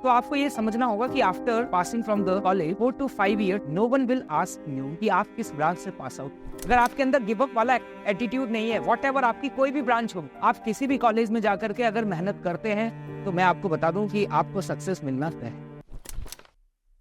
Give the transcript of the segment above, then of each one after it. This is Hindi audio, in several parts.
तो आपको ये समझना होगा कि after passing from the college 4 to 5 year no one will ask you कि आप किस ब्रांच से पास आउट। अगर आपके अंदर गिव अप वाला एटीट्यूड नहीं है, वॉट एवर आपकी कोई भी ब्रांच हो, आप किसी भी कॉलेज में जाकर के अगर मेहनत करते हैं तो मैं आपको बता दूं कि आपको सक्सेस मिलना तय है।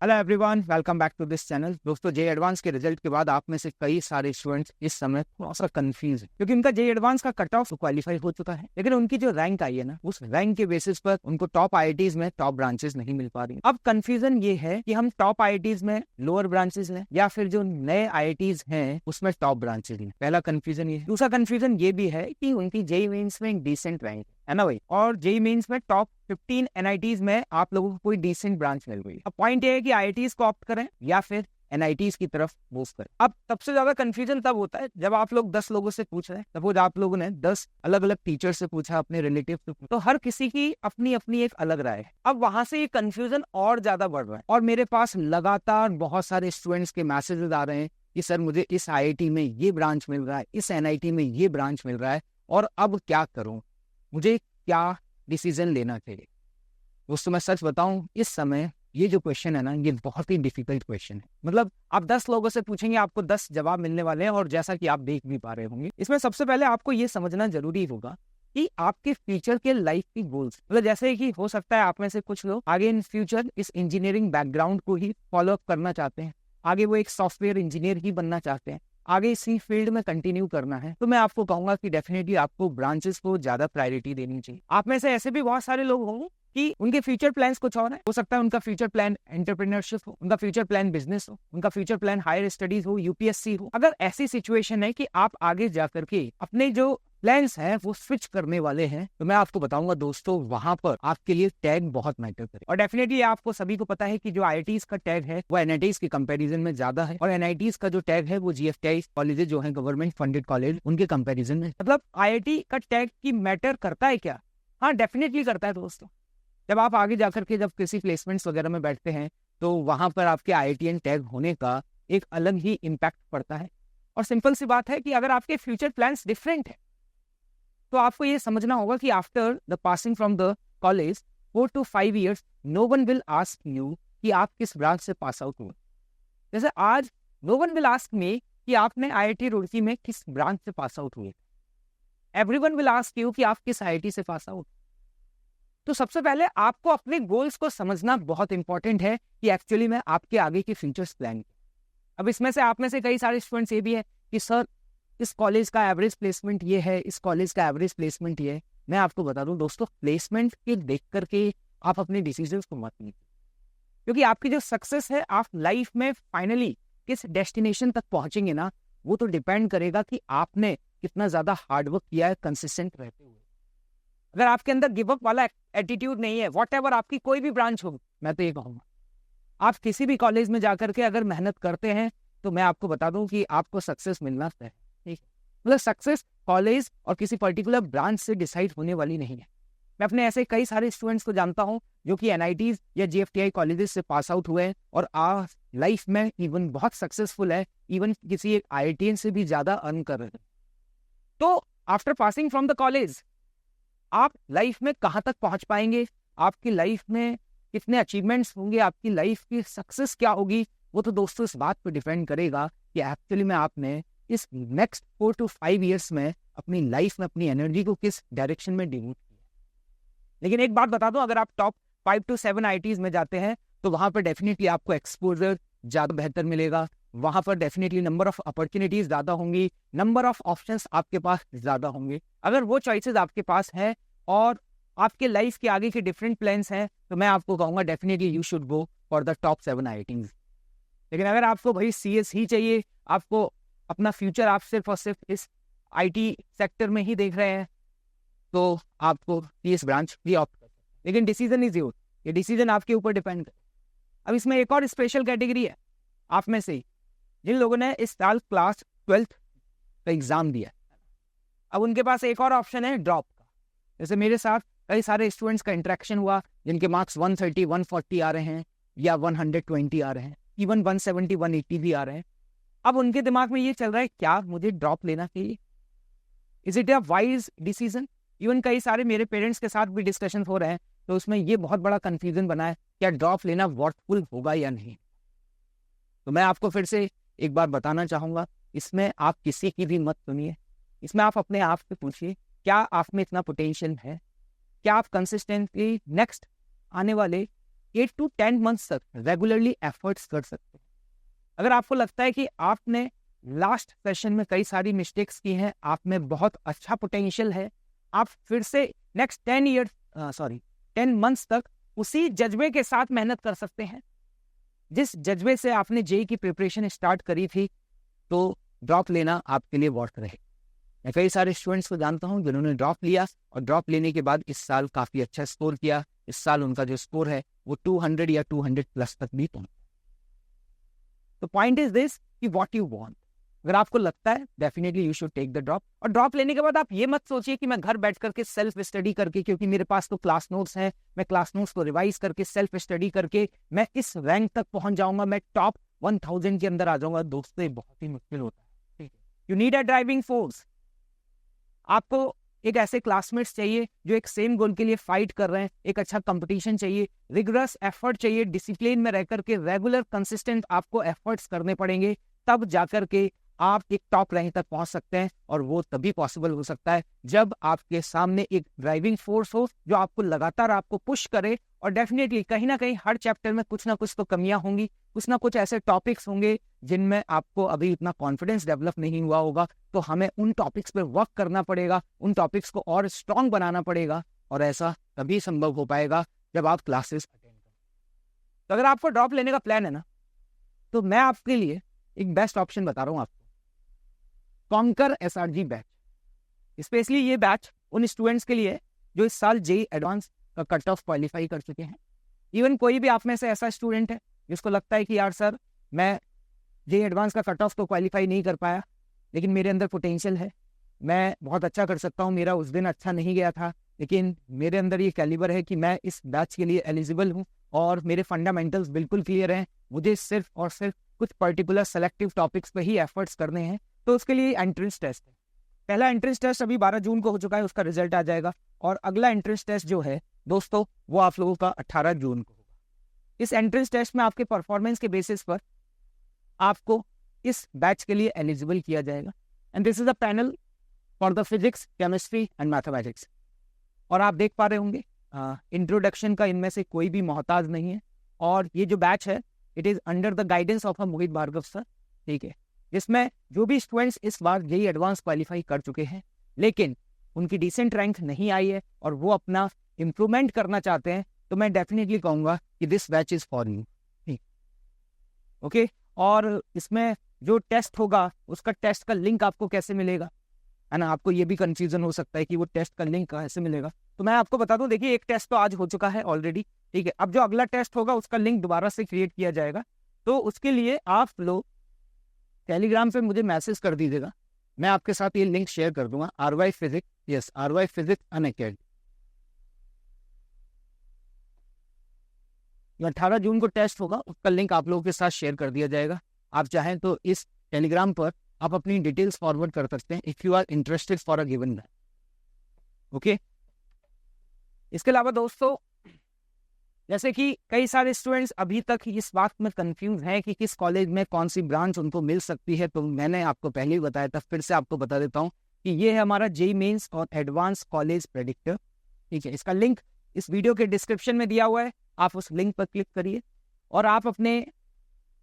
Hello everyone, welcome back to this channel. दोस्तों, जे एडवांस के रिजल्ट के बाद आप में से कई सारे स्टूडेंट्स इस समय थोड़ा सा कंफ्यूज है, क्योंकि उनका जे एडवांस का कट ऑफ क्वालिफाई हो चुका है, लेकिन उनकी जो रैंक आई है ना, उस रैंक के बेसिस पर उनको टॉप आईआईटीज में टॉप ब्रांचेस नहीं मिल पा रही। अब कंफ्यूजन ये है कि हम टॉप आईआईटीज में लोअर ब्रांचेस लें या फिर जो नए आईआईटीज हैं उसमें टॉप ब्रांचेस लें। पहला कंफ्यूजन ये है। दूसरा कंफ्यूजन ये भी है कि उनकी जेईई मेंस में एक डिसेंट रैंक है ना भाई, और जेईई मेंस में टॉप 15 एनआईटीज में आप लोगों को कोई डिसेंट ब्रांच मिल गई। अब पॉइंट ये है कि आईआईटीज को ऑप्ट करें या फिर एनआईटीज की तरफ मूव करें। अब सबसे ज्यादा कंफ्यूजन तब होता है जब आप लोग 10 लोगों से पूछ रहे हैं। सपोज आप लोगों ने 10 अलग अलग टीचर से पूछा, अपने रिलेटिव से पूछा, तो हर किसी की अपनी अपनी एक अलग राय है। अब वहां से ये कंफ्यूजन और ज्यादा बढ़ रहा है, और मेरे पास लगातार बहुत सारे स्टूडेंट्स के मैसेजेस आ रहे हैं कि सर मुझे इस आईआईटी में ये ब्रांच मिल रहा है, इस एनआईटी में ये ब्रांच मिल रहा है, और अब क्या करूं, मुझे क्या डिसीजन लेना चाहिए। दोस्तों, मैं सच बताऊं, इस समय ये जो क्वेश्चन है ना, ये बहुत ही डिफिकल्ट क्वेश्चन है। मतलब आप 10 लोगों से पूछेंगे, आपको 10 जवाब मिलने वाले हैं, और जैसा कि आप देख भी पा रहे होंगे, इसमें सबसे पहले आपको ये समझना जरूरी होगा कि आपके फ्यूचर के लाइफ की गोल्स, मतलब जैसे कि हो सकता है आप में से कुछ लोग आगे इन फ्यूचर इस इंजीनियरिंग बैकग्राउंड को ही फॉलो अप करना चाहते हैं, आगे वो एक सॉफ्टवेयर इंजीनियर ही बनना चाहते हैं, आगे इसी फील्ड में कंटिन्यू करना है, तो मैं आपको कहूंगा कि डेफिनेटली आपको ब्रांचेस को ज्यादा प्रायोरिटी देनी चाहिए। आप में से ऐसे भी बहुत सारे लोग होंगे कि उनके फ्यूचर प्लान्स कुछ और है। हो सकता है उनका फ्यूचर प्लान एंटरप्रेन्योरशिप हो, उनका फ्यूचर प्लान बिजनेस हो, उनका फ्यूचर प्लान हायर स्टडीज हो, यूपीएससी हो। अगर ऐसी सिचुएशन है कि आप आगे जाकर के अपने जो प्लान्स हैं वो स्विच करने वाले हैं, तो मैं आपको बताऊंगा दोस्तों, वहां पर आपके लिए टैग बहुत मैटर करे। और डेफिनेटली आपको सभी को पता है कि जो आईआईटीज का टैग है वो एनआईटीज के कंपैरिजन में ज्यादा है, और एनआईटीज का जो टैग है वो जीएफटीआई कॉलेजेस जो है गवर्नमेंट फंडेड कॉलेज, उनके कंपैरिजन में। मतलब आईआईटी का टैग की मैटर करता है क्या? हाँ, डेफिनेटली करता है दोस्तों। जब आप आगे जाकर के जब किसी प्लेसमेंट्स वगैरह में बैठते हैं तो वहां पर आपके आईआईटीएन टैग होने का एक अलग ही इम्पैक्ट पड़ता है। और सिंपल सी बात है कि अगर आपके फ्यूचर प्लान्स डिफरेंट है तो आपको ये समझना होगा कि after the passing from the college 4 to 5 years no one will ask you कि आप किस ब्रांच से पास आउट हुए। जैसे आज no one will ask me कि आपने आईआईटी रुड़की में किस ब्रांच से पास आउट हुए। एवरीवन विल आस्क यू कि आप किस आईआईटी से पास आउट। तो सबसे पहले आपको अपने गोल्स को समझना बहुत इंपॉर्टेंट है कि एक्चुअली में आपके आगे के फ्यूचर्स प्लान। अब इसमें से आप में से कई सारे स्टूडेंट्स ये भी है कि सर इस कॉलेज का एवरेज प्लेसमेंट ये है, इस कॉलेज का एवरेज प्लेसमेंट ये है। मैं आपको बता दूं दोस्तों, प्लेसमेंट के देख करके आप अपने डिसीजंस को मत लीजिए, क्योंकि आपकी जो सक्सेस है, आप लाइफ में फाइनली किस डेस्टिनेशन तक पहुंचेंगे ना, वो तो डिपेंड करेगा कि आपने कितना ज्यादा हार्डवर्क किया है कंसिस्टेंट रहते हुए। अगर आपके अंदर गिव अप वाला एटीट्यूड नहीं है, वॉट एवर आपकी कोई भी ब्रांच हो, मैं तो ये कहूंगा आप किसी भी कॉलेज में जाकर के अगर मेहनत करते हैं तो मैं आपको बता दूं कि आपको सक्सेस मिलना तय है। ठीक है, मतलब सक्सेस कॉलेज और किसी पर्टिकुलर ब्रांच से डिसाइड होने वाली नहीं है। मैं अपने ऐसे कई सारे स्टूडेंट्स को जानता हूं जो कि एनआईटीज या जीएफटीआई कॉलेजेस से पास आउट हुए हैं और आज लाइफ में इवन बहुत सक्सेसफुल है, इवन किसी एक आईआईटीएन से भी ज्यादा अर्न कर रहे हैं। तो after passing from the college आप लाइफ में कहां तक पहुंच पाएंगे, आपकी लाइफ में कितने अचीवमेंट्स होंगे, आपकी लाइफ की सक्सेस क्या होगी, वो तो दोस्तों इस बात पर डिपेंड करेगा कि एक्चुअली में आपने इस नेक्स्ट 4 to 5 ईयर्स में अपनी लाइफ में अपनी एनर्जी को किस डायरेक्शन में डिवोट किया। लेकिन एक बात बता दूं, अगर आप टॉप 5 to 7 आईआईटीज में जाते हैं तो वहां पर डेफिनेटली आपको एक्सपोजर ज्यादा बेहतर मिलेगा, वहां पर डेफिनेटली नंबर ऑफ अपॉर्चुनिटीज ज्यादा होंगी, नंबर ऑफ ऑप्शंस आपके पास ज्यादा होंगे। अगर वो चॉइसेस आपके पास है और आपके लाइफ के आगे के डिफरेंट प्लान्स हैं, तो मैं आपको कहूंगा definitely you should go for the top 7 IITs. लेकिन अगर आपको भाई सीएस ही चाहिए, आपको अपना फ्यूचर आप सिर्फ और सिर्फ इस आईटी सेक्टर में ही देख रहे हैं, तो आपको सीएस ब्रांच भी ऑप्ट कर सकते हैं। लेकिन डिसीजन इज योर, ये डिसीजन आपके ऊपर डिपेंड करे। अब इसमें एक और स्पेशल कैटेगरी है आप में से जिन लोगों ने इस साल क्लास 12th का एग्जाम दिया। अब उनके पास एक और ऑप्शन है ड्रॉप का। जैसे मेरे साथ कई सारे स्टूडेंट्स का इंटरेक्शन हुआ जिनके मार्क्स 130 140 आ रहे हैं या 120 आ रहे हैं, इवन 170 180 भी आ रहे हैं। अब उनके दिमाग में ये चल रहा है क्या मुझे ड्रॉप लेना चाहिए, is it a wise decision. Even कई सारे मेरे पेरेंट्स के साथ भी डिस्कशन हो रहे हैं तो उसमें ये बहुत बड़ा कंफ्यूजन बना है, क्या ड्रॉप लेना वर्थफुल होगा या नहीं। तो मैं आपको फिर से एक बार बताना चाहूंगा, इसमें आप किसी की भी मत सुनिए, इसमें आप अपने आप से पूछिए क्या आप में इतना पोटेंशियल है, क्या आप कंसिस्टेंटली नेक्स्ट आने वाले 8 to 10 मंथ्स तक रेगुलरली एफर्ट्स कर सकते हैं। अगर आपको लगता है कि आपने लास्ट सेशन में कई सारी मिस्टेक्स की हैं, आप में बहुत अच्छा पोटेंशियल है, आप फिर से नेक्स्ट 10 मंथ्स तक उसी जज्बे के साथ मेहनत कर सकते हैं जिस जज्बे से आपने जेई की प्रिपरेशन स्टार्ट करी थी, तो ड्रॉप लेना आपके लिए वर्थ रहे। मैं कई सारे स्टूडेंट्स को जानता हूं जिन्होंने ड्रॉप लिया और ड्रॉप लेने के बाद इस साल काफी अच्छा स्कोर किया। इस साल उनका जो स्कोर है वो 200 या 200 प्लस तक भी पहुंचा। तो पॉइंट इज दिस कि व्हाट यू वांट। अगर आपको लगता है definitely you should take the drop. और ड्रॉप लेने के बाद आप ये मत सोचिए कि मैं घर बैठ करके सेल्फ स्टडी करके, क्योंकि मेरे पास तो क्लास नोट्स हैं, मैं क्लास नोट्स को रिवाइज करके सेल्फ स्टडी करके मैं इस रैंक तक पहुंच जाऊंगा, मैं टॉप 1000 के अंदर आ जाऊंगा। दोस्तों ये बहुत ही मुश्किल होता है, ठीक है। You need a driving force. आपको एक ऐसे क्लासमेट्स चाहिए जो एक सेम गोल के लिए फाइट कर रहे हैं, एक अच्छा कंपटीशन चाहिए, रिगरस एफर्ट चाहिए, डिसिप्लिन में रह करके रेगुलर कंसिस्टेंट आपको एफर्ट्स करने पड़ेंगे, तब जाकर के आप एक टॉप रैंक तक पहुंच सकते हैं। और वो तभी पॉसिबल हो सकता है जब आपके सामने एक ड्राइविंग फोर्स हो जो आपको लगातार आपको पुश करे। और डेफिनेटली कहीं ना कहीं हर चैप्टर में कुछ ना कुछ तो कमियां होंगी, कुछ ना कुछ ऐसे टॉपिक्स होंगे जिनमें आपको अभी इतना कॉन्फिडेंस डेवलप नहीं हुआ होगा, तो हमें उन टॉपिक्स पे वर्क करना पड़ेगा, उन टॉपिक्स को और स्ट्रांग बनाना पड़ेगा। और ऐसा तभी संभव हो पाएगा जब आप क्लासेस अटेंड करें। तो अगर आपको ड्रॉप लेने का प्लान है ना, तो मैं आपके लिए एक बेस्ट ऑप्शन बता रहा हूं आपको, कॉन्कर एसआरजी बैच। स्पेशली ये बैच उन स्टूडेंट्स के लिए जो इस साल जेई एडवांस का कट ऑफ क्वालिफाई कर चुके हैं। इवन कोई भी आप में से ऐसा स्टूडेंट है जिसको लगता है कि यार सर मैं जेई एडवांस का कट ऑफ तो क्वालिफाई नहीं कर पाया, लेकिन मेरे अंदर पोटेंशियल है, मैं बहुत अच्छा कर सकता हूँ, मेरा उस दिन अच्छा नहीं गया था, लेकिन मेरे अंदर ये कैलिबर है कि मैं इस बैच के लिए एलिजिबल हूँ और मेरे फंडामेंटल्स बिल्कुल क्लियर हैं, मुझे सिर्फ और सिर्फ कुछ पर्टिकुलर सेलेक्टिव टॉपिक्स पे ही एफर्ट्स करने हैं। तो उसके लिए एंट्रेंस टेस्ट है। पहला एंट्रेंस टेस्ट अभी 12 जून को हो चुका है, उसका रिजल्ट आ जाएगा। और अगला एंट्रेंस टेस्ट जो है दोस्तों वो आप लोगों का 18 जून को होगा। इस एंट्रेंस टेस्ट में आपके परफॉर्मेंस के बेसिस पर आपको इस बैच के लिए एलिजिबल किया जाएगा। And this is a panel for the physics, chemistry and mathematics. और आप देख पा रहे होंगे इंट्रोडक्शन का इनमें से कोई भी मोहताज नहीं है। और ये जो बैच है it is under the guidance of Mohit Bhargav sir, ठीक है, जिसमें जो भी स्टूडेंट्स इस बार जेई एडवांस क्वालिफाई कर चुके हैं लेकिन उनकी डिसेंट रैंक नहीं आई है और वो अपना इंप्रूवमेंट करना चाहते हैं, तो मैं डेफिनेटली कहूंगा कि this batch is for you, ठीक, ओके। और इसमें जो टेस्ट होगा उसका टेस्ट का लिंक आपको कैसे मिलेगा, है ना, आपको ये भी कंफ्यूजन हो सकता है कि वो टेस्ट का लिंक कैसे मिलेगा। तो मैं आपको बता दूं, देखिए एक टेस्ट तो आज हो चुका है ऑलरेडी, ठीक है। अब जो अगला टेस्ट होगा उसका लिंक दोबारा से क्रिएट किया जाएगा। तो उसके लिए आप लोग टेलीग्राम पे मुझे मैसेज कर दीजिएगा, मैं आपके साथ ये लिंक शेयर कर दूंगा, RY physics, yes RY physics Unacademy. 18 जून को टेस्ट होगा, उसका लिंक आप लोगों के साथ शेयर कर दिया जाएगा। आप चाहें तो इस टेलीग्राम पर आप अपनी डिटेल्स फॉरवर्ड कर सकते हैं if you are interested for a given batch, okay. इसके अलावा दोस्तों जैसे कि कई सारे स्टूडेंट्स अभी तक इस बात में कंफ्यूज हैं कि किस कॉलेज में कौन सी ब्रांच उनको मिल सकती है, तो मैंने आपको पहले ही बताया था, फिर से आपको बता देता हूं कि ये है हमारा जेईई मेंस और एडवांस कॉलेज प्रेडिक्टर, ठीक है। इसका लिंक इस वीडियो के डिस्क्रिप्शन में दिया हुआ है, आप उस लिंक पर क्लिक करिए और आप अपने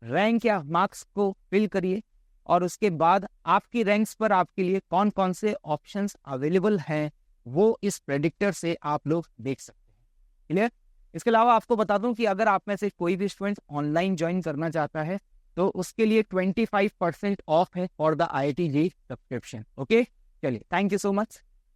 रैंक या मार्क्स को फिल करिए और उसके बाद आपकी रैंक्स पर आपके लिए कौन कौन से ऑप्शंस अवेलेबल हैं वो इस प्रेडिक्टर से आप लोग देख सकते हैं, क्लियर। इसके अलावा आपको बता दूं कि अगर आप में से कोई भी स्टूडेंट ऑनलाइन ज्वाइन करना चाहता है तो उसके लिए 25% ऑफ है for the IIT JEE subscription, okay. चलिए, थैंक यू सो मच।